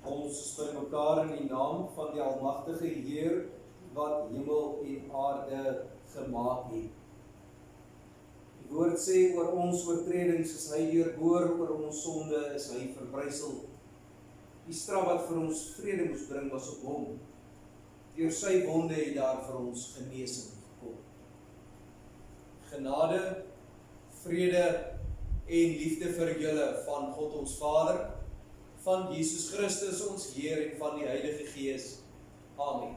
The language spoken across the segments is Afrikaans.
Ons is by mekaar in die naam van die almagtige Heer wat hemel en aarde gemaak het. Die woord sê oor ons oortredings is hy deurboor, oor ons sonde is hy verbrysel. Die straf wat vir ons vrede moes bring was op hom. Deur sy wonde het daar vir ons genesing gekom. Genade, vrede en liefde vir julle van God ons Vader, van Jesus Christus ons Heer en van die Heilige Gees. Amen.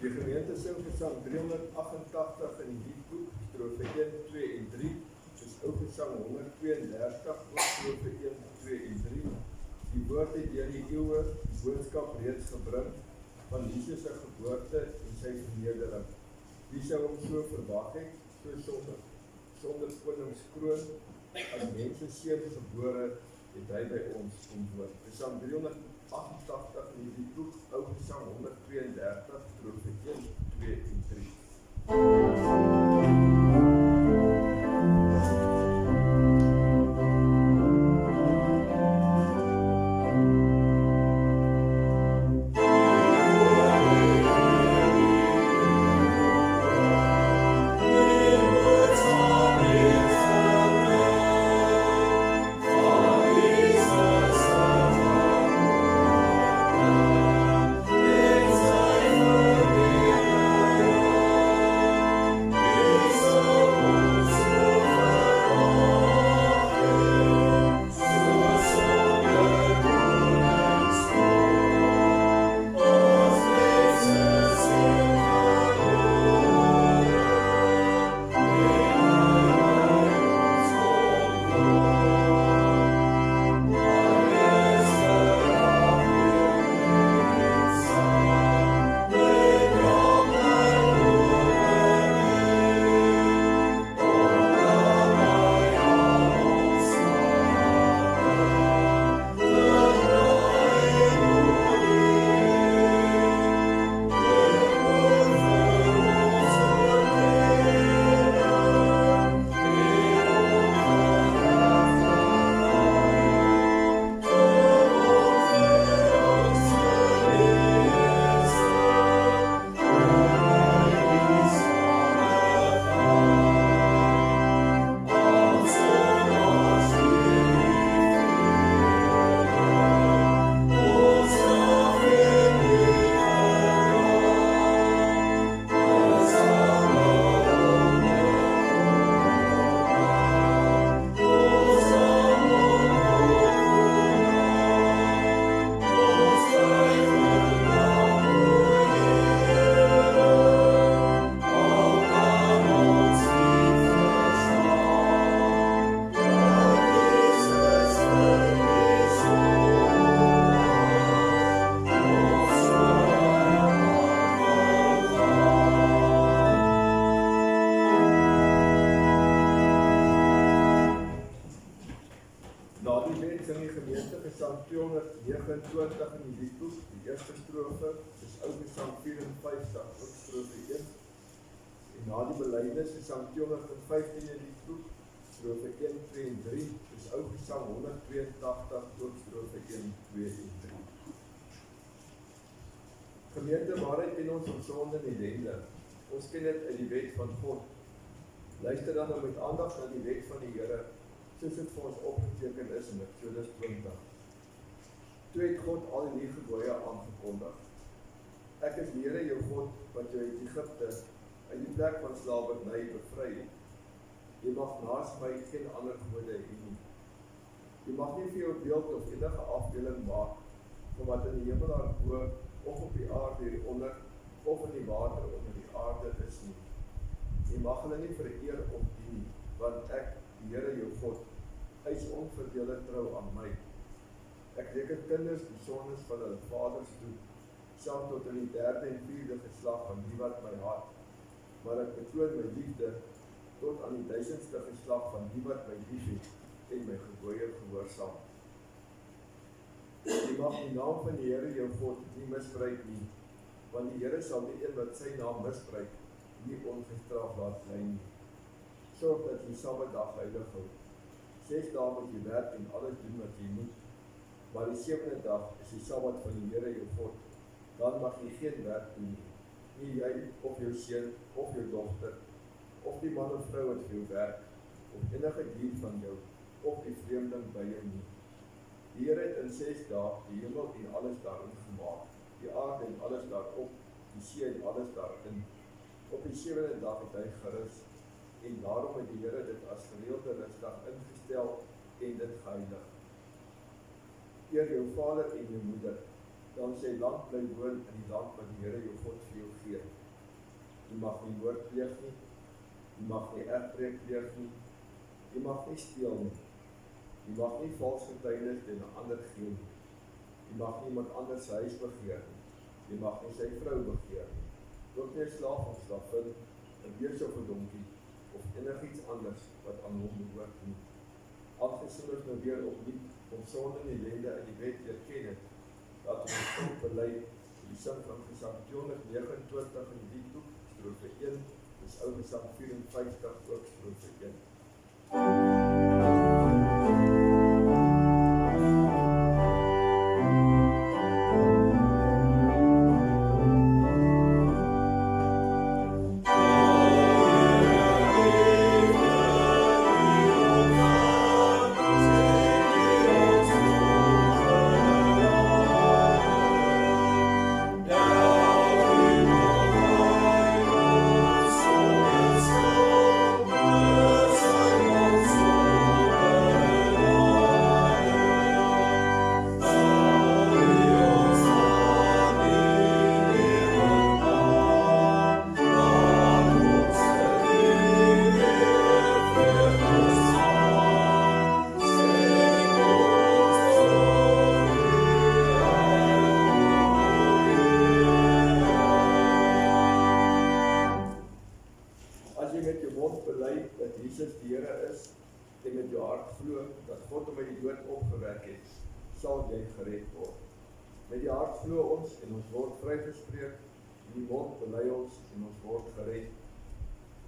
Die gemeente sing gesang 388 in die liedboek, strofe 1, 2 en 3, soos ou gesang 132, ook strofe 1, 2 en 3. Die woord het deur die eeue die boodskap reeds gebring van Jesus se geboorte en sy vernedering. Wie sou hom so verwag het, so sonder koningskroon, as mense seun gebore, het hy by ons kom woon. Gesang 388 in die boek, ou gesang 132, strofe 1, 2 en 3. Gesang 215 in die boek, strofe 1, 2 en 3, soos ou gesang 182, ook strofe 1, 2 en 3. Gemeente, waarheid ken ons van sonde en ellende. Ons ken dit uit die wet van God. Luister dan met aandag na die wet van die Here, soos dit vir ons opgeteken is in Eksodus 20. Toe het God al die 9 gebooie aangekondig. Ek is die Here jou God, wat jou uit Egipte uit die plek van slawerny bevry het. Jy mag naas my geen ander gode hê nie. Jy mag nie vir jou beeld of enige afbeelding maak van wat in die hemel daarbo, of op die aarde hieronder, of in die water onder die aarde is nie. Jy mag hulle nie vereer of dien nie, want ek, die Here jou God, eis onverdeelde trou aan my. Ek reken kinders die sondes van hulle vaders toe, selfs tot in die 3de en 4de geslag van die wat my haat. Maar ek betoon my liefde tot aan die 1000ste geslag van die wat my liefhet en my gebooie gehoorsaam. Jy mag die naam van die Here jou God nie misbruik nie, want die Here sal nie een wat sy naam misbruik, nie ongestraf laat bly nie. Sorg dat jy Sabbatdag heilig hou. 6 dae moet jy werk en alles doen wat jy moet, maar die 7de dag is die Sabbat van die Here jou God. Dan mag jy geen werk doen nie. Nie jy of jou seun of jou dogter, of die man of vrou wat vir jou werk, of enige dier van jou, of die vreemdeling by jou nie. Die Here het in 6 dae die hemel en alles daarin gemaak, die aarde en alles daarop, die see en alles daarin. Op die 7de dag het hy gerus, en daarom het die Here dit as gereelde rusdag ingestel en dit geheilig. Eer jou vader en jou moeder, dan sy land bly woon in die land wat die Here jou God vir jou gee. Jy mag nie moord pleeg nie, jy mag nie egbreek pleeg nie, jy mag nie steel nie, jy mag nie vals getuienis teen 'n ander gee nie, jy mag nie iemand anders se huis begeer nie, jy mag nie sy vrou begeer nie, ook nie 'n slaaf of slavin, 'n bees of 'n donkie, of enigiets anders wat aan hom behoort nie. Aangesien ons nou weer opnuut om sonde en ellende in die wet erken het, dat ons skuld bely, die sin van Gesang 229 in die boek, strofe 1, dis Ou Gesang 54 ook strofe 1.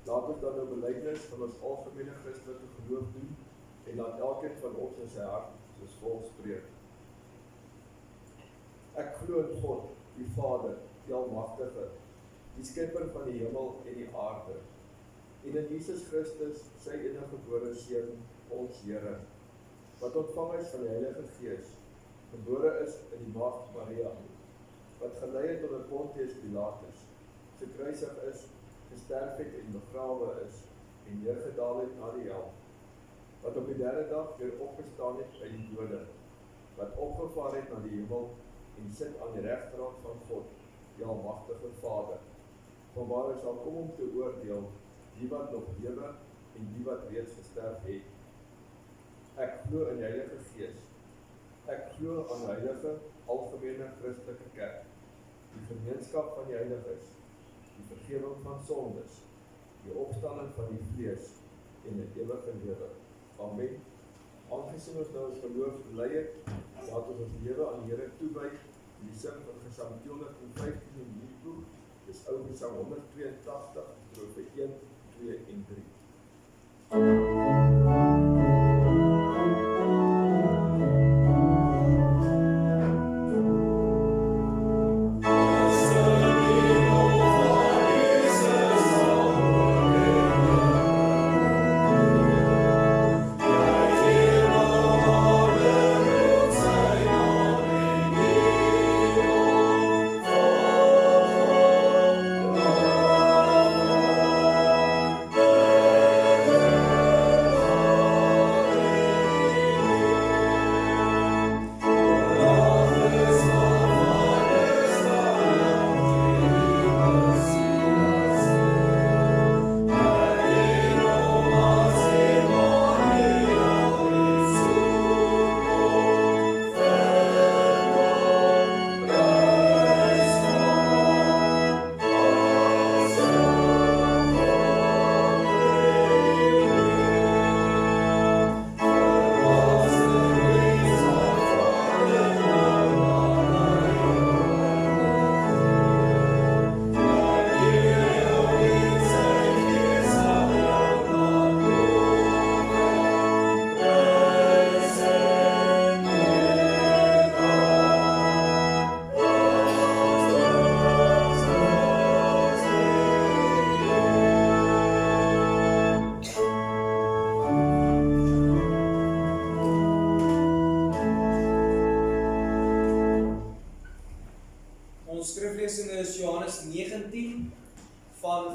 Laat ons dan nou belydenis van ons algemene Christelike geloof doen en laat elkeen van ons in sy hart soos volg spreek. Ek glo in God, die Vader, die Almagtige, die skepper van die hemel en die aarde, en in Jesus Christus, sy enige gebore seun, ons Here, wat ontvang is van die Heilige Gees, gebore is in die maagd Maria, wat gelei het onder Pontius Pilatus, gekruisig is, gesterf het en begrawe is, en neergedaal het na die hel, wat op die 3de dag weer opgestaan het uit die dode, wat opgevaar het na die hemel, en sit aan die regterhand van God, die Almagtige Vader, vanwaar hy sal kom om te oordeel, die wat nog lewe, en die wat reeds gesterf het. Ek glo in die Heilige Gees, ek glo aan die heilige, algemene Christelike kerk, die gemeenskap van die heiliges, die vergewing van sondes, die opstanding van die vlees en die ewige lewe. Amen. Aangesien ons nou ons geloof bely het, laat ons ons lewe aan die Here toewy in die sin van Gesang 215 in die boek, dis Ou Gesang 182, strofe 1, 2 en 3.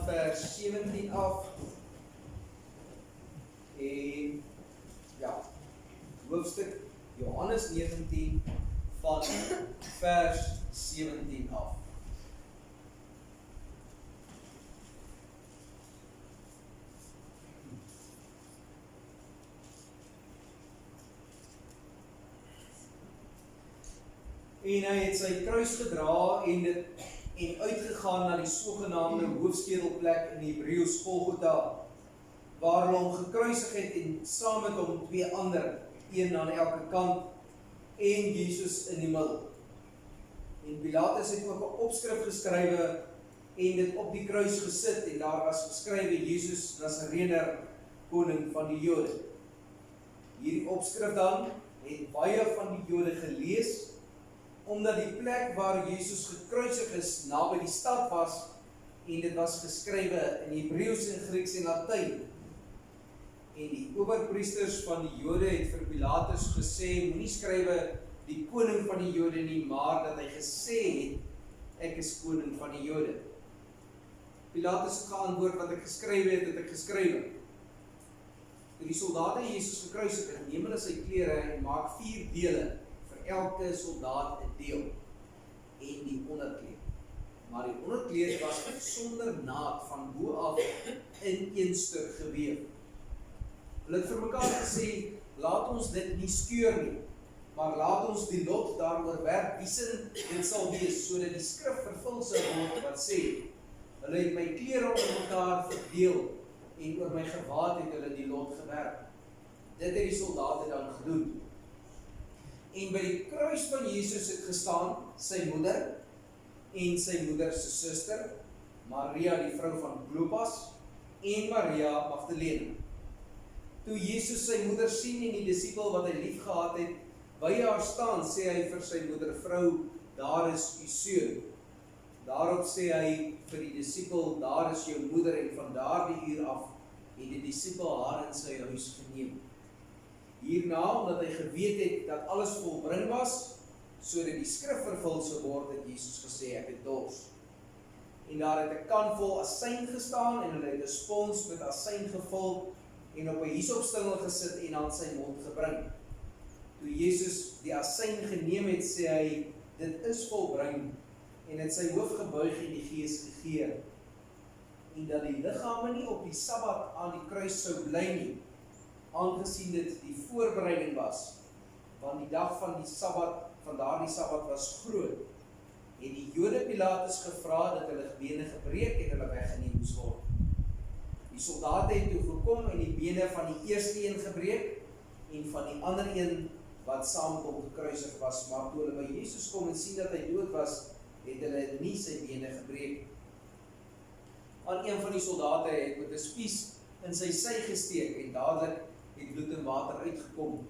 van vers 17 af. En ja, hoofstuk Johannes 19 van vers 17 af. En hy het sy kruis gedra en uitgegaan na die sogenaamde hoofskedelplek in Hebreëus Golgotha, waar hulle hom gekruisig het en saam met hom 2 ander, een aan elke kant, en Jesus in die middel. En Pilatus het ook 'n opskrif geskrywe en dit op die kruis gesit, en daar was geskrywe Jesus Nasarener, koning van die Jode. Hierdie opskrif dan het baie van die Jode gelees, omdat die plek waar Jesus gekruisig is naby die stad was, en dit was geskrywe in Hebreëus en Grieks en Latyn. En die owerpriesters van die Jode het vir Pilatus gesê, moenie skrywe die koning van die Jode nie, maar dat hy gesê het, ek is koning van die Jode. Pilatus het geantwoord, wat ek geskrywe het, het ek geskrywe. Toe die soldate Jesus gekruisig het, neem hulle sy klere en maak 4 dele, vir elke soldaat 'n deel, en die onderkleed. Maar die onderkleed was sonder naad van bo af in een stuk geweef. Hulle het vir mekaar gesê, laat ons dit nie skeur nie, maar laat ons die lot daaroor werk, wie sin dit sal wees, sodat die skrif vervul sal word wat sê, hulle het my klere onder mekaar verdeel, en oor my gewaad het hulle die lot gewerk. Dit het die soldate dan gedoen. En by die kruis van Jesus het gestaan sy moeder en sy moeder se suster, Maria die vrou van Klopas en Maria Magdalene. Toe Jesus sy moeder sien en die disipel wat hy lief gehad het, by haar staan, sê hy vir sy moeder, vrou, daar is u seun. Daarop sê hy vir die disipel, daar is jou moeder, en van daardie uur af het die disipel haar in sy huis geneem. Hierna, omdat hy geweet het dat alles volbring was, sodat die skrif vervul sou word, het Jesus gesê, ek het dors. En daar het 'n kan vol asyn gestaan, en hulle het 'n spons met asyn gevul, en op 'n hiesopstengel gesit en aan sy mond gebring. Toe Jesus die asyn geneem het, sê hy, dit is volbring, en het sy hoof gebuig en die gees gegee, en dat die liggame nie op die Sabbat aan die kruis sou bly nie, aangesien dit die voorbereiding was, want die dag van daardie Sabbat was groot, het die Jode Pilatus gevra dat hulle bene gebreek en hulle weggeneem moes word. Die soldate het toe gekom en die bene van die eerste een gebreek, en van die ander een wat saam met hom gekruisig was, maar toe hulle by Jesus kom en sien dat hy dood was, het hulle nie sy bene gebreek. Aan een van die soldate het met 'n spies in sy sy gesteek, en dadelik het bloed en water uitgekom.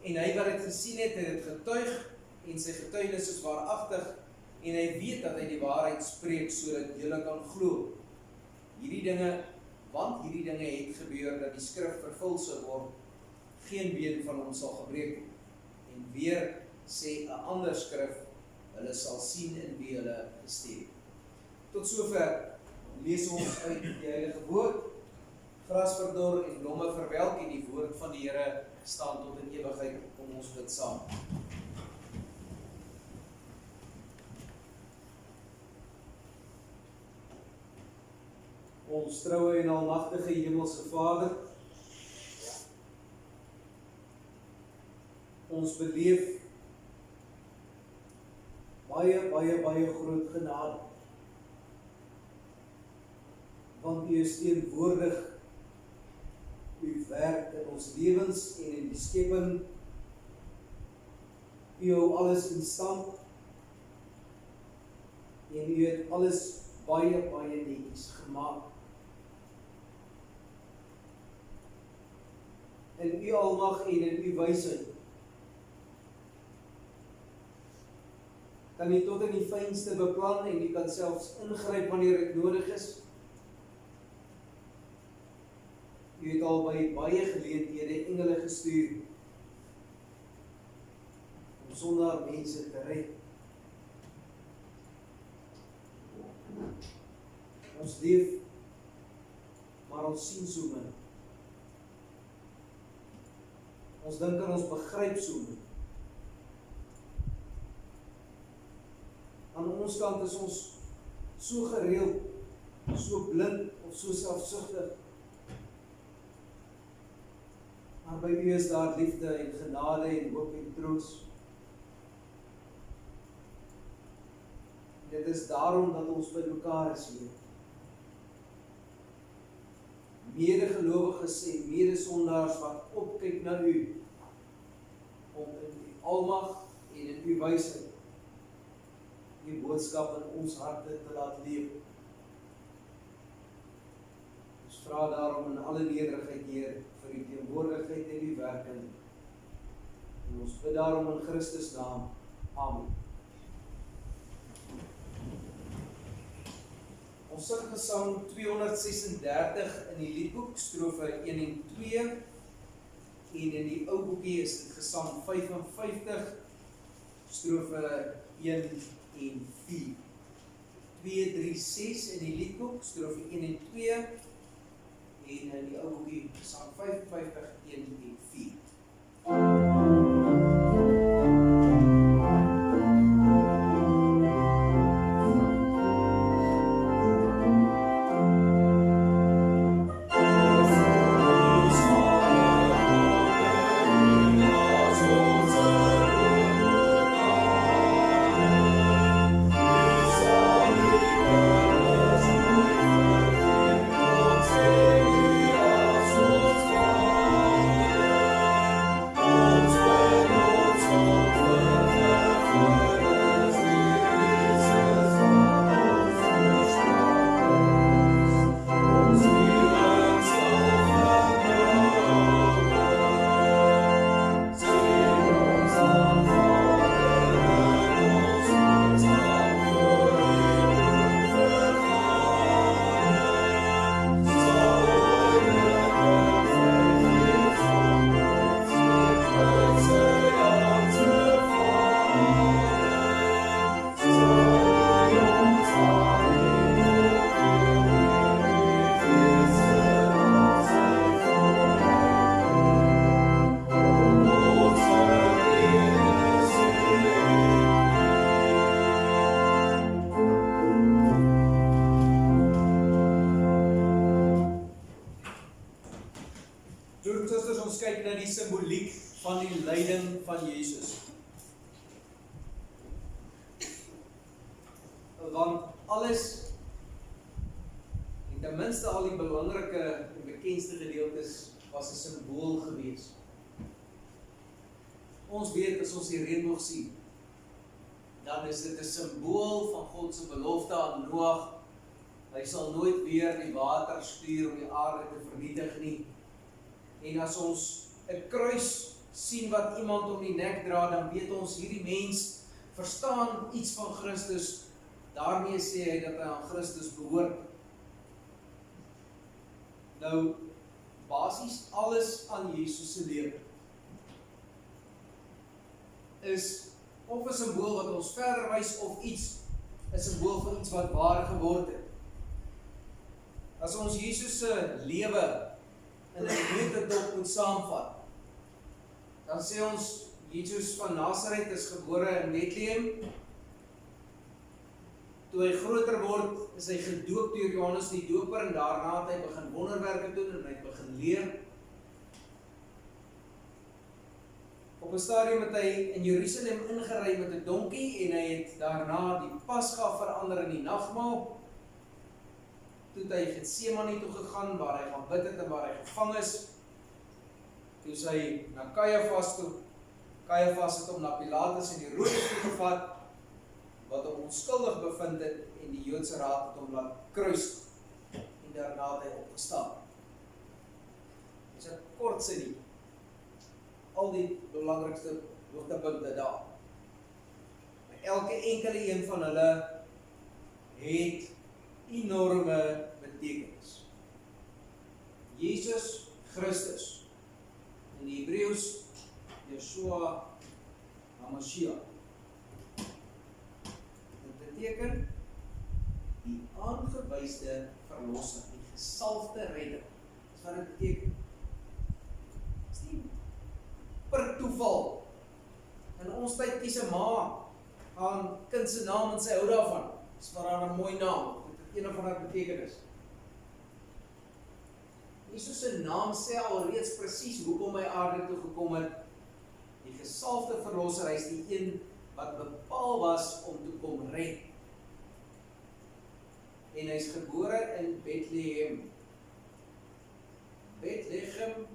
En hy wat dit gesien het, het dit getuig, en sy getuienis is waaragtig, en hy weet dat hy die waarheid spreek, sodat julle kan glo. Want hierdie dinge het gebeur, dat die skrif vervul sou word, geen been van hom sal gebreek nie. En weer sê 'n ander skrif, hulle sal sien in wie hulle gesteek. Tot sover lees ons uit die Heilige Woord. Gras verdor en blomme verwelk, en die woord van die Here staan tot in ewigheid. Kom ons bid saam. Ons troue en almagtige Hemelse Vader, ons beleef baie groot genade, want U is teenwoordig, U werk in ons lewens en in die skepping, U hou alles in stand, en U het alles baie netjies gemaak. In U almag en in U wysheid kan U tot in die fynste beplan, en U kan selfs ingryp wanneer dit nodig is. U het al by baie geleenthede engele gestuur om sondaar mense te red. Ons leef maar ons sien so min. Ons dink en ons begryp so min. Aan ons kant is ons so gereeld, so blind of so selfsugtig. Maar by U is daar liefde en genade en hoop en troos. Dit is daarom dat ons by mekaar is hier. Medegelowiges en medesondaars wat opkyk na U, om in U almag en in U wysheid die boodskap in ons harte te laat leef. Ons vra daarom in alle nederigheid, Heer, vir U teenwoordigheid en U werking. En ons bid daarom in Christus naam. Amen. Ons sing Gesang 236 in die liedboek, strofe 1 en 2, en in die ou boekie is dit Gesang 55, strofe 1 en 4. 2, 3, 6 in die liedboek, strofe 1 en 2, en in die ou boekie Gesang 55, 1 en 4. Simboliek van die lyding van Jesus. Want alles, en ten minste al die belangrike en bekendste gedeeltes, was 'n simbool gewees. Ons weet, as ons die reënboog sien, dan is dit 'n simbool van God se belofte aan Noag. Hy sal nooit weer die water stuur om die aarde te vernietig nie. En as ons 'n kruis sien wat iemand om die nek dra, dan weet ons hierdie mens verstaan iets van Christus. Daarmee sê hy dat hy aan Christus behoort. Nou, basies alles aan Jesus se lewe is of 'n simbool wat ons verder wys of iets, 'n simbool van iets wat waar geword het. As ons Jesus se lewe in 'n notendop moet saamvat, dan sê ons, Jesus van Nazareth is gebore in Bethlehem. Toe hy groter word, is hy gedoop deur Johannes die Doper, en daarna het hy begin wonderwerke doen, en hy het begin leer. Op 'n stadium het hy in Jerusalem ingery met 'n donkie, en hy het daarna die Pasga verander in die nagmaal. Toe het hy Getsemane toe gegaan, waar hy gaan bid het, en waar hy gevang is. Toe is hy na Caiaphas toe. Caiaphas het hom na Pilatus en die Herodes toe gevat, wat hom onskuldig bevind het, en die Joodse raad het hom laat kruis, en daarna het hy opgestaan. Dit is 'n kort sinnie, al die belangrikste hoogtepunte daar. Maar elke enkele een van hulle het enorme betekenis. Jesus Christus, in die Hebreëus Yeshua HaMashiach. Dit beteken die aangewyste verlosser, die gesalfde redder. gaan dit beteken? Dis nie per toeval. In ons tyd kies 'n ma aan kind se naam en sy hou daarvan. Dis vir haar 'n mooi naam. Dit het een of ander betekenis. Jesus se naam sê alreeds presies hoekom hy aarde toe gekom het. Die gesalfde verlosser, hy is die een wat bepaal was om te kom red. En hy is gebore in Bethlehem. Bethlehem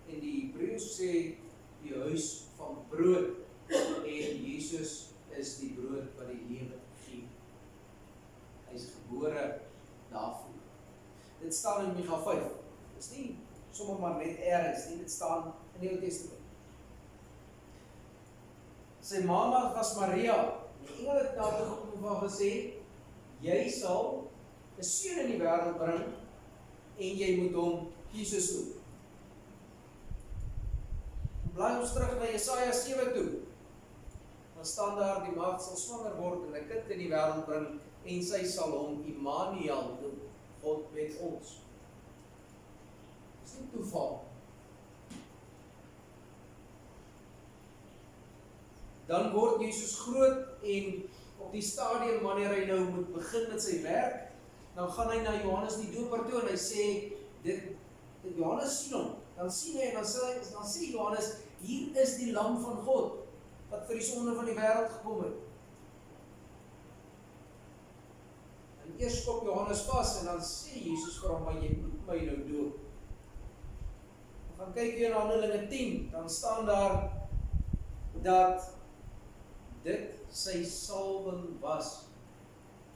in die Hebreëus sê die huis van brood. En Jesus is die brood wat die lewe gee. Hy is gebore daarvoor. Dit staan in Micha 5. Dit is nie sommer maar net ergens nie, dit staan in die Ou Testament. Sy ma was Maria. Die engel het na toe gekom en gesê, jy sal 'n seun in die wêreld bring en jy moet hom Jesus noem. Blaai ons terug na Jesaja 7 toe. Dan staan daar, die maagd sal swanger word en 'n kind in die wêreld bring en sy sal hom Immanuel noem, God met ons. Dis nie toeval. Dan word Jesus groot en op die stadium wanneer hy nou moet begin met sy werk, dan gaan hy na Johannes die Doper toe en hy sê, Johannes sien hom, dan sien hy en dan sê Johannes, hier is die lam van God, wat vir die sonde van die wêreld gekom het. En eers skop Johannes vas en dan sê Jesus vir hom, maar jy moet my nou dood. We gaan kyk weer na Handelinge 10, dan staan daar dat dit sy salwing was.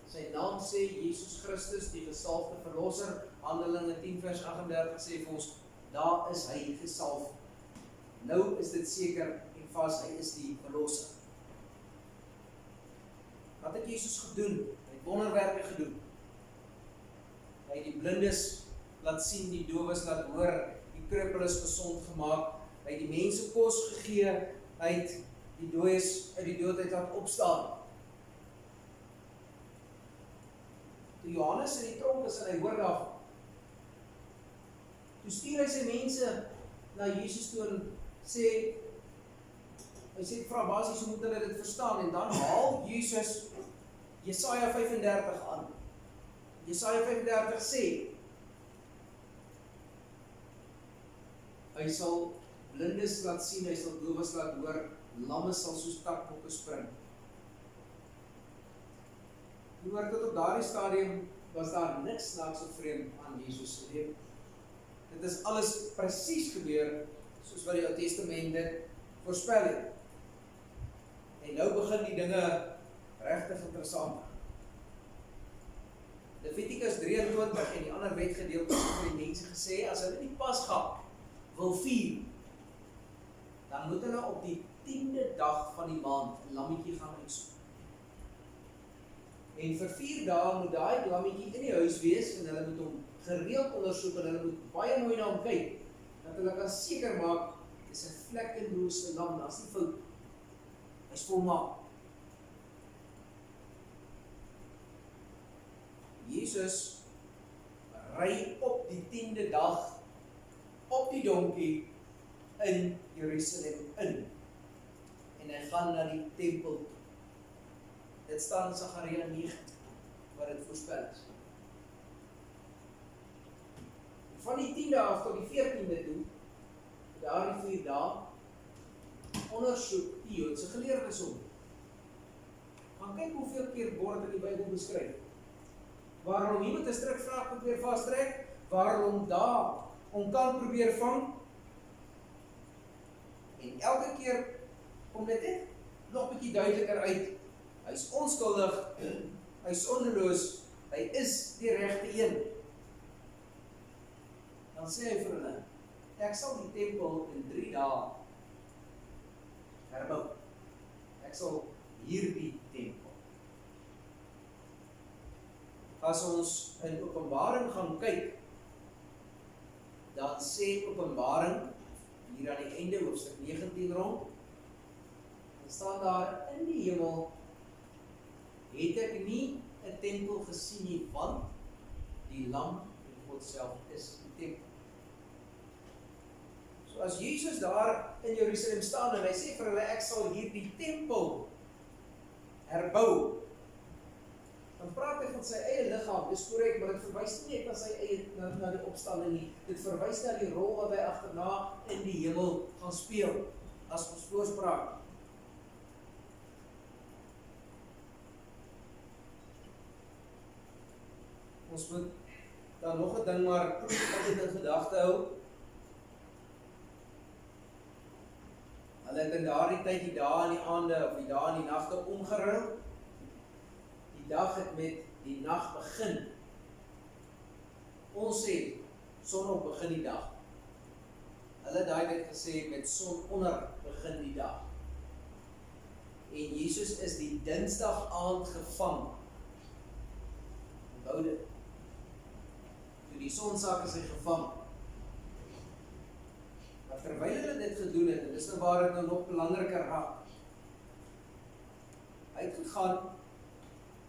Sy naam sê Jesus Christus, die gesalfde verlosser. Handelinge 10 vers 38 sê vir ons, daar is hy gesalf. Nou is dit seker en vas, hy is die verlosser. Wat het Jesus gedoen? Hy het wonderwerke gedoen. Hy het die blindes laat sien, die dowes laat hoor, die krippeles gesond gemaak, hy het die mense kos gegee, hy het die dooies uit die dood uit laat opstaan. Toe Johannes in die tronk is en hy hoor daarvan, toe stuur hy sy mense na Jesus toe en hy sê, vra basies, hoe moet hulle dit verstaan? En dan haal Jesus Jesaja 35 aan. Jesaja 35 sê, hy sal blindes laat sien, hy sal dowes laat hoor, lamme sal soos takbokke spring. Jy hoor tot op daardie stadium was daar niks snaaks of vreemd aan Jesus se lewe. Dit is alles presies gebeur soos wat die Ou Testament dit voorspel het. En nou begin die dinge regtig interessant. Levitikus 23 en die ander wetgedeeltes het vir die mense gesê, as hulle die Pasga wil vier, dan moet hulle op die 10de dag van die maand 'n lammetjie gaan uitsoek. En vir 4 dae moet daai lammetjie in die huis wees en hulle moet hom gereeld ondersoek en hulle moet baie mooi na hom kyk, dat hulle kan seker maak, dis 'n vlekkenlose lam, daar's nie fout. Hy's volmaak. Jesus ry op die 10de dag op die donkie in Jerusalem in. En hy gaan na die tempel toe. Dit staan in Sagaria 9, wat dit voorspel is. Van die 10de af tot die 14de toe, daar die 4 dae, ondersoek die Joodse geleerdes hom. Gaan kyk hoeveel keer word in die Bybel beskryf. Waarom iemand 'n strikvraag probeer vastrek, waarom daar om kan probeer vang, en elke keer kom dit net nog 'n bietjie duideliker uit. Hy's onskuldig, hy's sondeloos, hy is die regte een. Dan sê hy vir hulle, ek sal die tempel in 3 dae herbou. Ek sal hierdie tempel. As ons in Openbaring gaan kyk, dan sê Openbaring, hier aan die einde, hoofstuk 19 rond, dan staan daar, in die hemel het ek nie 'n tempel gesien nie, want die lam en God self is die tempel. So as Jesus daar in Jerusalem staan en hy sê vir hulle, ek sal hierdie tempel herbou, dan praat hy van sy eie liggaam, dis korrek, maar dit verwys nie net na sy eie, na die opstanding nie, dit verwys na die rol wat hy agterna in die hemel gaan speel, as ons voorspraak. Ons moet dan nog 'n ding maar altyd in gedagte hou. Hulle het in daardie tyd die dae en die aande of die dae en die nagte omgeruil. Die dag het met die nag begin. Ons sê sonop begin die dag. Hulle het daai net gesê met son onder begin die dag. En Jesus is die Dinsdag aand gevang. Onthou dit. Toe die son sak is hy gevang. Maar terwyl hulle dit gedoen het, en dis nou waar dit nou nog belangriker raak. Hy het gegaan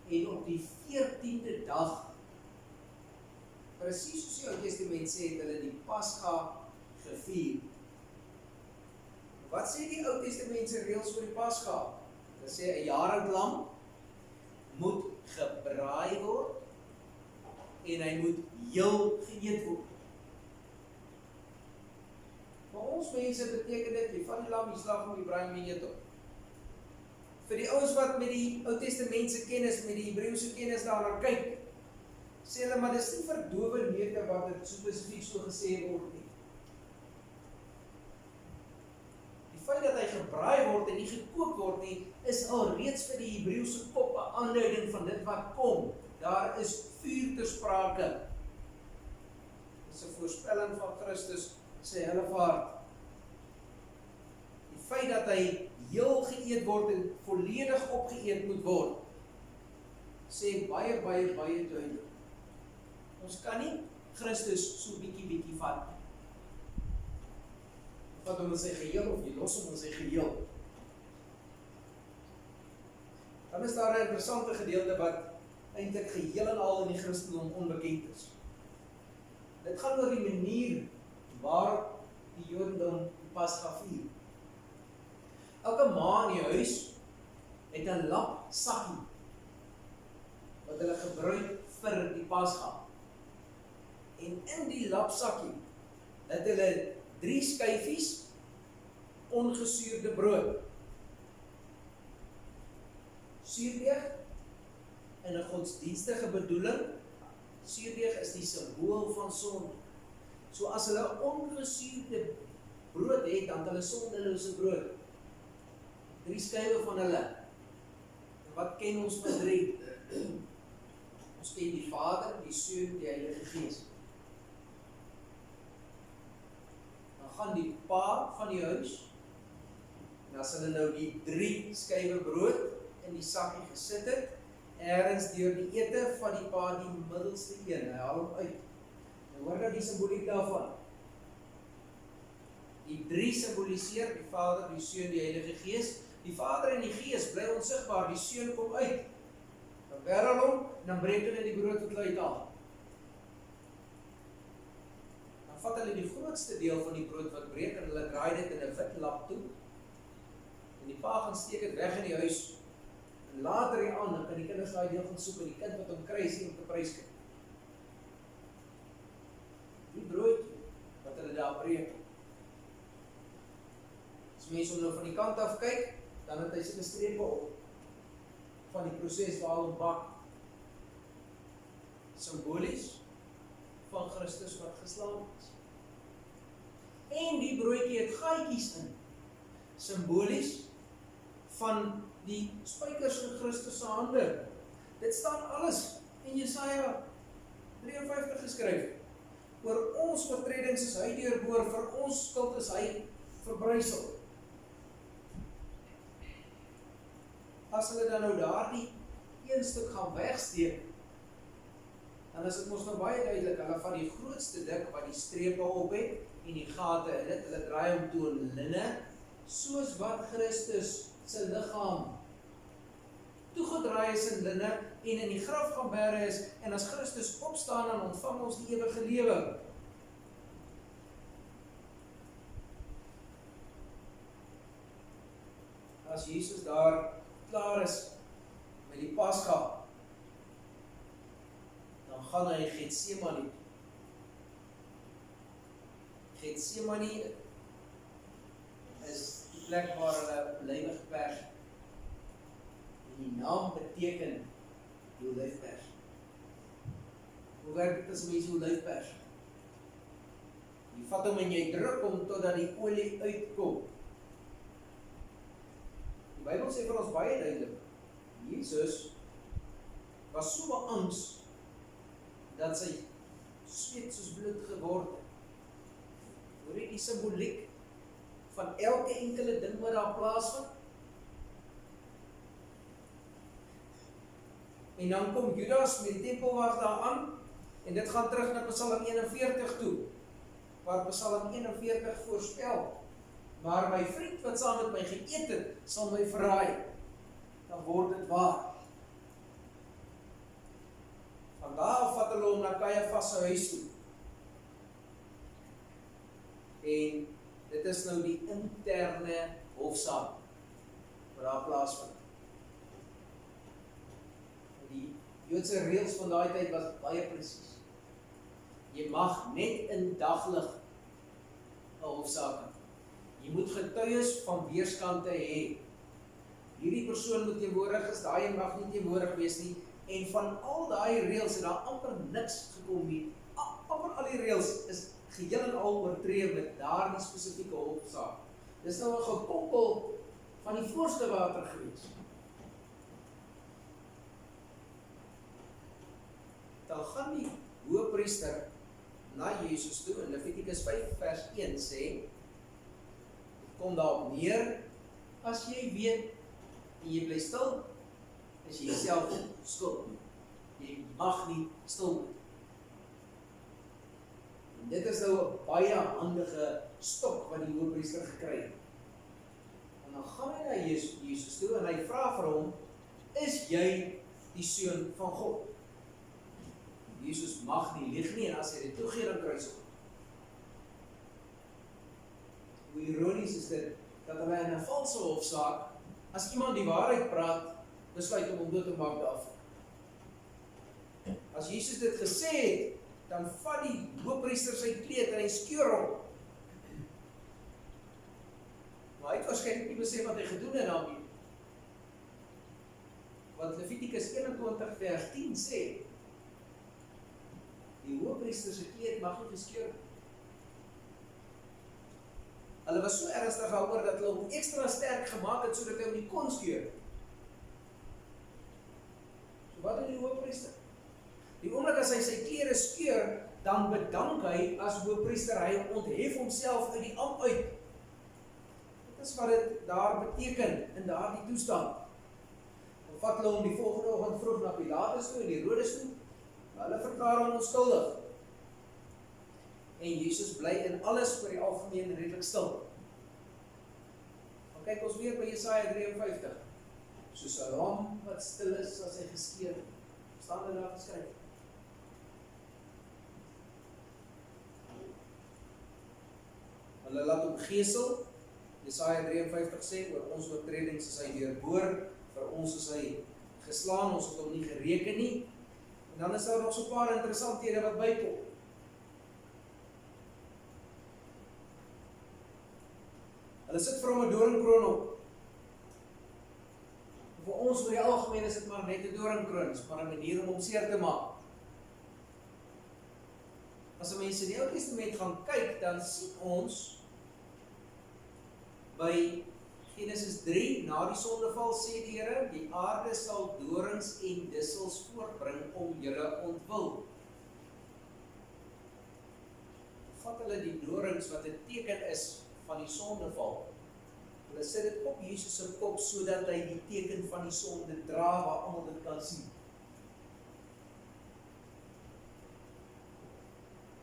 en op die 14de dag, presies soos die Ou Testament sê, het hulle die Pasga gevier. Wat sê die Ou Testament se reëls oor die Pasga? Hulle sê 'n jarend lam moet gebraai word en hy moet heel geëet word. Vir ons mense beteken dit, jy vat die lam, jy slag hom, jy braai hom en eet hom. Vir die ouens wat met die Ou Testament se kennis, met die Hebreëse kennis daarna kyk, sê hulle, maar dis nie verdowe neute wat dit so spesifiek so gesê word nie. Die feit dat hy gebraai word en nie gekook word nie, is al reeds vir die Hebreëse kop 'n aanduiding van dit wat kom. Daar is vuur ter sprake. Dis 'n voorspelling van Christus se heilvaart. Die feit dat hy heel geëet word en volledig opgeëet moet word, sê baie duidelik. Ons kan nie Christus so bietjie vat. Vat hom in sy geheel of jy los hom in sy geheel. Dan is daar 'n interessante gedeelte wat eintlik geheel en al in die Christendom onbekend is. Dit gaan oor die manier waarop die Jodendom die Pasga vier. Elke ma in die huis het 'n lapsakkie wat hulle gebruik vir die Pasga. En in die lapsakkie het hulle 3 skyfies ongesuurde brood. Suurdeeg in 'n godsdienstige bedoeling. Suurdeeg is die simbool van sonde. So as hulle ongesuurde brood het, dan het hulle sondelose brood. 3 skywe van hulle. En wat ken ons van 3? Ons ken die Vader, die Seun, die Heilige Gees. Dan gaan die pa van die huis, en as hulle nou die 3 skywe brood in die sakkie gesit het, ergens deur die ete van die pa die middelste een, hy haal hom uit. En hoor nou die simboliek daarvan. Die 3 symboliseer die Vader, die Seun, die Heilige Gees. Die Vader en die Gees bly onsigbaar, die Seun kom uit. Dan werel hom, en dan breek hulle die brood wat hulle uithaal. Dan vat hulle die grootste deel van die brood wat breek, en hulle draai dit in 'n wit lap toe. En die pa gaan steek dit weg in die huis. En later die aan, dan kan die kinders daai deel gaan soek, en die kind wat hom kry, is nie op die prys kry. Die broodjie wat hulle daar breek. As mense hom nou van die kant af kyk, dan het hy sy strepe op van die proses waar hom bak. Simbolies van Christus wat geslaan is. En die broodjie het gaatjies in. Simbolies van die spykers in Christus se hande. Dit staan alles in Jesaja 53 geskryf. Oor ons oortredings is hy deurboor, vir ons skuld is hy verbrysel. As hulle dan nou daardie een stuk gaan wegsteek, dan is dit mos nou baie duidelik, hulle van die grootste dik wat die strepe op het, en die gate in dit, hulle draai hom toe in linne, soos wat Christus se liggaam toegedraai is in linne, en in die graf gaan bære is, en as Christus opstaan, dan ontvang ons die ewige lewe. as Jesus daar klaar is met die Pasga, dan gaan hy Getsemane. Getsemane is die plek waar hulle olywe gepers het. En die naam beteken die olyfpers. Hoe werk dit as mense olyfpers? Jy vat hom en jy druk hom totdat die olie uitkom. Die Bybel sê vir ons baie duidelik, Jesus was so beangs dat sy sweet soos bloed geword het. Hoor jy die simboliek van elke enkele ding wat daar plaasvind? En dan kom Judas met die tempelwag daar aan, en dit gaan terug na Psalm 41 toe, waar Psalm 41 voorspel, maar my vriend wat saam met my geëet het, sal my verraai, dan word dit waar. Van daar af vat hulle hom na Kajafas se huis toe. En dit is nou die interne hofsaak wat daar plaasvind. Die Joodse reëls van daai tyd was baie presies. Jy mag net in daglig 'n hofsaak hê. Jy moet getuies van weerskante hê. Hierdie persoon moet teenwoordig is, daai mag nie teenwoordig wees nie. En van al daai reëls het daar amper niks gekom nie. Amper al die reëls is geheel en al oortree met daardie spesifieke hofsaak. Dis nou 'n gekoppel van die voorste water gewees. Dan gaan die hoëpriester na Jesus toe, in Levitikus 5 vers 1 sê, kom daarop neer, as jy weet, en jy bly stil, is jy self skuld. Jy mag nie stil word. En dit is nou 'n baie handige stok wat die hoëpriester gekry het. En dan gaan hy na Jesus toe, en hy vra vir hom, is jy die seun van God? Jesus mag nie lieg nie, en as hy dit toegee, dan kruisig hom. Hoe ironies is dit, dat hulle in 'n valse hofsaak, as iemand die waarheid praat, besluit om hom dood te maak daarvoor. As Jesus dit gesê het, dan vat die hoëpriester sy kleed en hy skeur hom. Maar hy het waarskynlik nie besef wat hy gedoen het daarmee. Want Levitikus 21 vers 10 sê, die hoëpriester se kleed mag nie geskeur word. Hulle was so ernstig daaroor dat hulle hom ekstra sterk gemaak het sodat hy hom nie kon skeur. So wat doen die hoëpriester? Die oomblik as hy sy klere skeur, dan bedank hy as hoëpriester, hy onthef homself uit die ambt uit. Dit is wat dit daar beteken in daardie toestand. Dan vat hulle hom die volgende oggend vroeg na Pilatus toe en die Herodes toe. Hulle verklaar hom onskuldig. En Jesus bly in alles vir die algemeen redelik stil. Dan kyk ons weer by Jesaja 53. Soos 'n lam wat stil is as hy geskeer het. Staan daar geskryf. Hulle laat hom gesel. Jesaja 53 sê, oor ons oortredings is hy deurboor, vir ons is hy geslaan, ons het hom nie gereken nie. En dan is daar nog so 'n paar interessanthede wat bykom. Hulle sit vir hom 'n doringkroon op. Vir ons oor die algemeen is dit maar net 'n doringkroon, is maar 'n manier om hom seer te maak. As jy mense in die Ou Testament gaan kyk, dan sien ons by Genesis 3, na die sondeval sê die Here, die aarde sal dorings en dussels voortbring om julle ontwil. Vat hulle die dorings wat 'n teken is van die sondeval. Hulle sit dit op Jesus se kop sodat hy die teken van die sonde dra waar almal dit kan sien.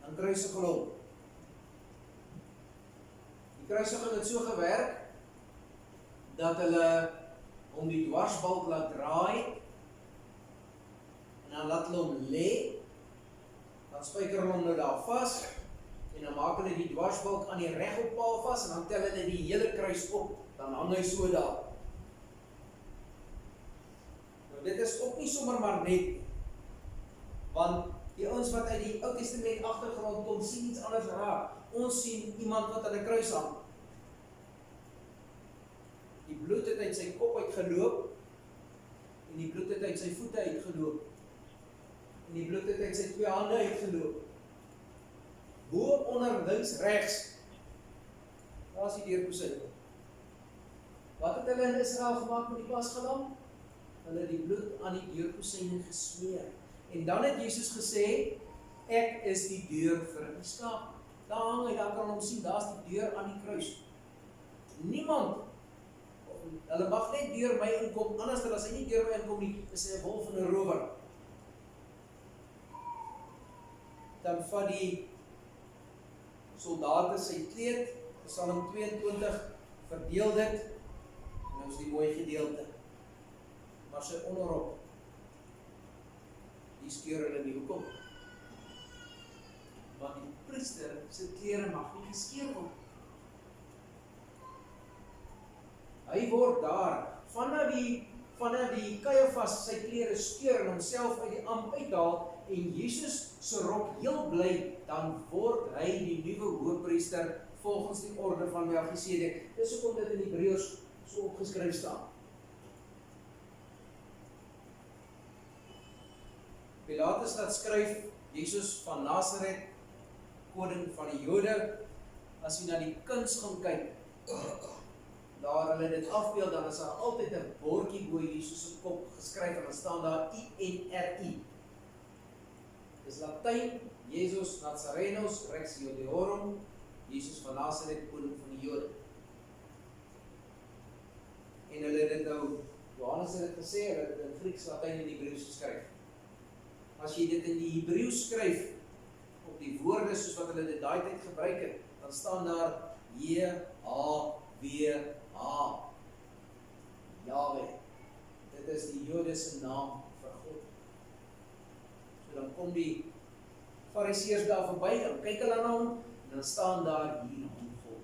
Dan kruisig hulle hom. Die kruisiging het so gewerk dat hulle om die dwarsbalk laat draai en dan laat hulle hom lê, dan spyker hulle hom nou daar vas en dan maak hulle die dwarsbalk aan die regop paal vas en dan tel hulle die hele kruis op, dan hang hy so daar. Nou, dit is ook nie sommer maar net nie. Want die ouens wat uit die Ou Testament agtergrond kom, sien iets anders raak. Ons sien iemand wat aan 'n kruis hang. Die bloed het uit sy kop uitgeloop, en die bloed het uit sy voete uitgeloop, en die bloed het uit sy 2 hande uitgeloop. Bo onder links regs, daar is die deurpoussin. Wat het hulle in Israel gemaak met die pasgalam? Hulle het die bloed aan die deurpoussyne gesmeer. En dan het Jesus gesê, ek is die deur vir die skaap. Daar hang hy, daar kan hom sien, daar is die deur aan die kruis. Niemand, hulle mag net deur my inkom, anders as hy nie deur my inkom nie, is hy 'n wolf en 'n rower. Dan vat die soldate sy kleed, Psalm 22, verdeel dit, en nou is die mooi gedeelte. Maar sy onderrok, die skeur hulle nie. Hoekom? Want die priester se klere mag nie geskeur word. Hy word daar, vanaf die Caiaphas sy klere skeur en homself uit die amp uithaal, en Jesus se rok heel bly, dan word hy die nuwe hoëpriester volgens die orde van Melchisedek. Dis hoekom dit in Hebreërs so opgeskryf staan. Pilatus laat skryf, Jesus van Nasaret, koning van die Jode. As jy na die kuns gaan kyk, daar hulle dit afbeeld, dan is daar altyd 'n bordjie bo Jesus se kop geskryf, en dan staan daar INRI. Dis Latyn, Jesus Nazarenus Rex Judeorum, Jesus van Nasaret, koning van die Jode. En hulle het dit nou, Johannes het dit gesê, hulle het dit in Grieks, Latyn en Hebreëus geskryf. As jy dit in die Hebreëus skryf, op die woorde soos wat hulle dit daai tyd gebruik het, dan staan daar J-H-W-H. Yahweh. Dit is die Jode se naam vir God. So dan kom die Fariseërs daar verby, dan kyk hulle na hom, en dan staan daar hier hom God.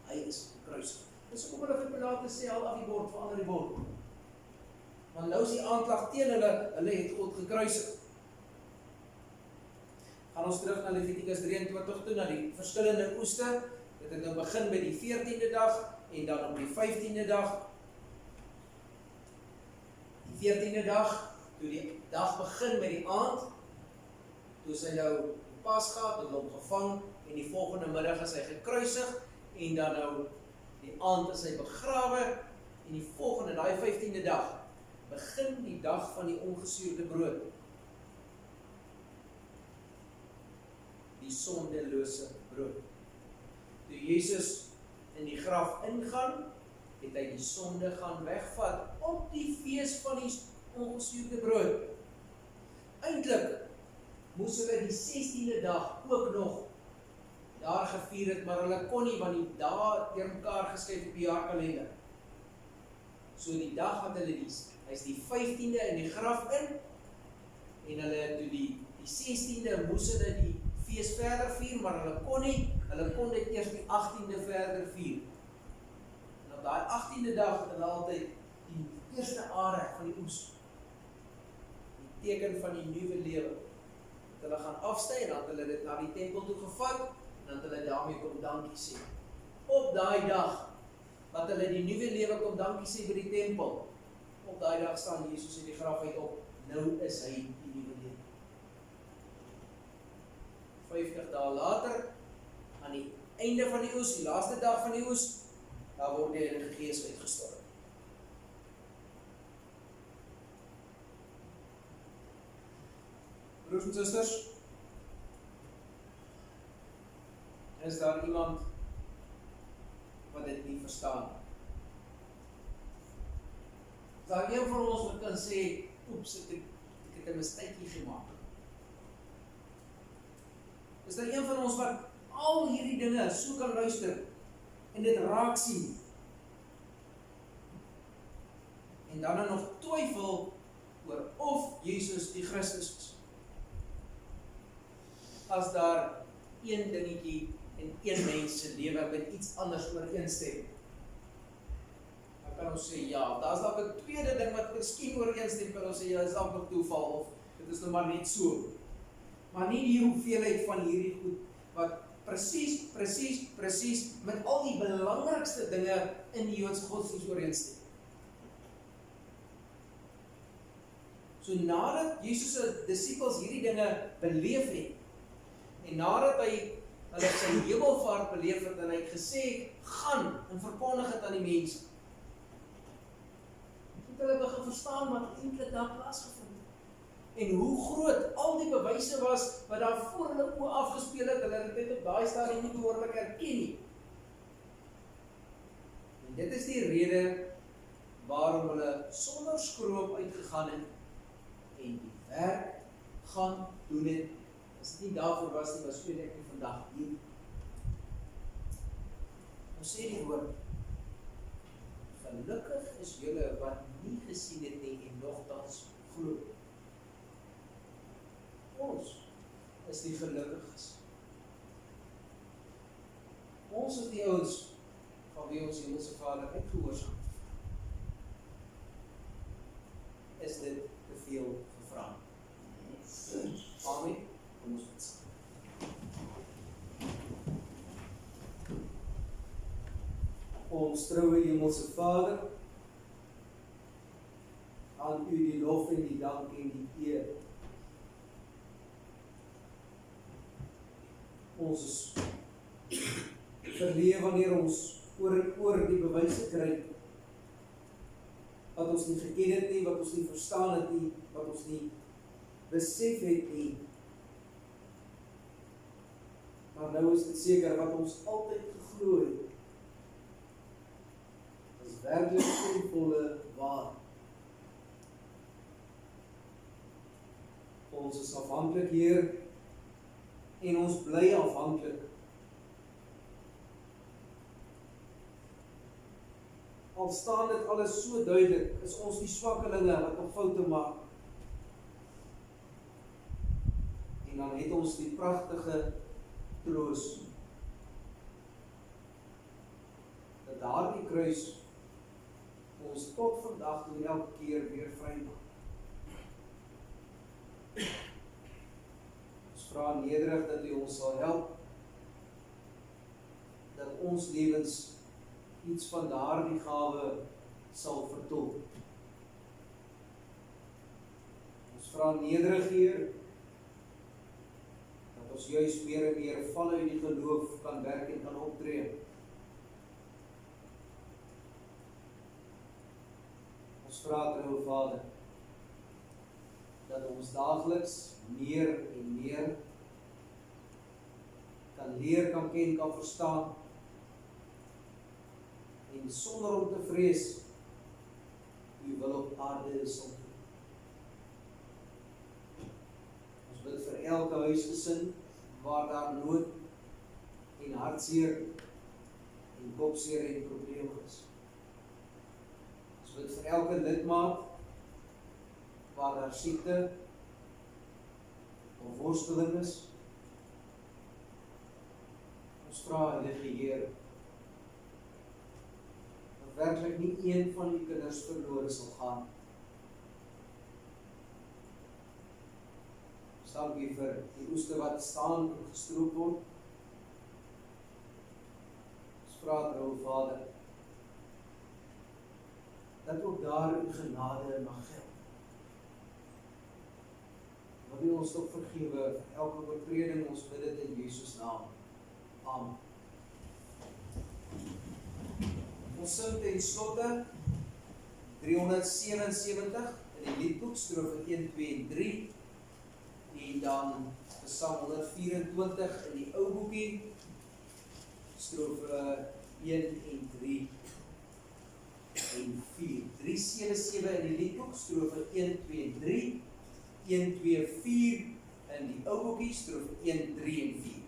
Hy is gekruisig. Dis hoekom hulle vir Pilatus sê, haal af die bord, verander die bord. Want nou is die aanklag teen hulle het God gekruisig. Gaan ons terug na Levitikus 23 toe, na die verskillende oeste. Dit het nou begin by die 14de dag, en dan op die 15de dag. Die 14de dag, toe die dag begin met die aand, toe is hy nou die Pasga, het hom gevang, en die volgende middag is hy gekruisig, en dan nou die aand is hy begrawe, en die volgende, daai 15de dag, begin die dag van die ongesuurde brood. Die sondelose brood. Toe Jesus in die graf ingaan, het hy die sonde gaan wegvat op die fees van die ongesuurde brood. Eintlik moes hulle die 16de dag ook nog daar gevier het, maar hulle kon nie, want die dae deur mekaar geskryf op die jaarkalender. So die dag wat hulle hy is die 15de in die graf in, en hulle toe die 16de moes hulle die fees verder vier, maar hulle kon dit eers die 18de verder vier. En op daai 18de dag het hulle altyd die eerste are van die oes, die teken van die nuwe lewe, het hulle gaan afsny, en dan het hulle dit na die tempel toe gevat, en dan het hulle daarmee kom dankie sê. Op daai dag, wat hulle die nuwe lewe kom dankie sê by die tempel, op daai dag staan Jesus in die graf uit op, nou is hy die nuwe lewe. 50 dae later, aan die einde van die oes, die laaste dag van die oes, daar word die Heilige Gees uitgestort. Broers en susters, is daar iemand wat dit nie verstaan? Is daar een van ons wat kan sê, oeps, ek het 'n mistykie gemaak? Is daar een van ons wat al hierdie dinge so kan luister en dit raak sien? En dan nog twyfel oor of Jesus die Christus is? As daar een dingetjie en een mens se lewe met iets anders ooreenstem, dan kan ons sê ja. Daar's dalk 'n tweede ding wat miskien ooreenstem, kan ons sê ja, dis dalk nog toeval of dit is nou maar net so. Maar nie die hoeveelheid van hierdie goed wat presies met al die belangrikste dinge in die Joodse godsdienst ooreenstem. So nadat Jesus se disippels hierdie dinge beleef het, en nadat hy hulle sy hemelvaart beleef het, en hy het gesê, gaan en verkondig dit aan die mense, het hulle begin verstaan wat eintlik daar plaasgevind het. En hoe groot al die bewyse was, wat daar voor hulle oë afgespeel het, hulle het dit op daai stadium nie behoorlik herken nie. En dit is die rede waarom hulle sonder skroom uitgegaan het, en die werk gaan doen het. As dit nie daarvoor was nie, was ek nie vandag hier. Ons sê die woord, gelukkig is julle wat nie gesien het nie en nogtans glo. Ons is die gelukkiges. Ons is die ouens van wie ons Hemelse Vader uitgehoorsaam. Is dit te veel gevra? Amen. Kom ons bid saam. Ons troue Hemelse Vader, aan U die lof en die dank en die eer. Ons is verleë wanneer ons oor en oor die bewyse kry, wat ons nie geken het nie, wat ons nie verstaan het nie, wat ons nie besef het nie. Maar nou is dit seker wat ons altyd geglo het, is werklik ten volle waar. Ons is afhanklik, Heer, en ons bly afhanklik. Al staan dit alles so duidelik, is ons die swakkelinge wat op foute maak. En dan het ons die pragtige troos, dat daardie kruis ons tot vandag toe elke keer weer vry maak. Ons vra nederig dat U ons sal help, dat ons lewens iets van daardie gawe sal vertolk. Ons vra nederig, Heer, dat ons juist meer en meer vanuit die geloof kan werk en kan optree. Ons vra, trouwe Vader, dat ons daagliks meer en meer kan leer, kan ken, kan verstaan, en sonder om te vrees, U wil op aarde sal doen. Ons bid vir elke huisgesin, waar daar nood en hartseer en kopseer en probleme is. Ons bid vir elke lidmaat, waar daar siekte of worsteling is. Ons vra, Heilige Heer, dat werklik nie een van die kinders verlore sal gaan. Ons dank U vir die oeste wat staan en gestroop word. Ons vra, trouwe Vader, dat ook daar U genade mag geld. Wil U ons ook vergewe vir elke oortreding, ons bid dit in Jesus naam. Amen. Ons sing ten slotte 377 in die liedboek, strofe 1, 2 en 3, en dan Psalm 124 in die ou boekie, strofe 1 en 3 en 4. 377 in die liedboek, strofe 1, 2 en 3, 1, 2, 4 in die ou boekie, strofe 1, 3 en 4.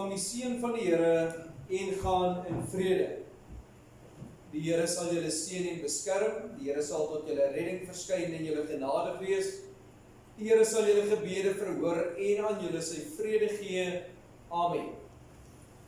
ontvang die seën van die Here en gaan in vrede. Die Here sal julle seën en beskerm, die Here sal tot julle redding verskyn en julle genadig wees. Die Here sal julle gebede verhoor en aan julle sy vrede gee. Amen.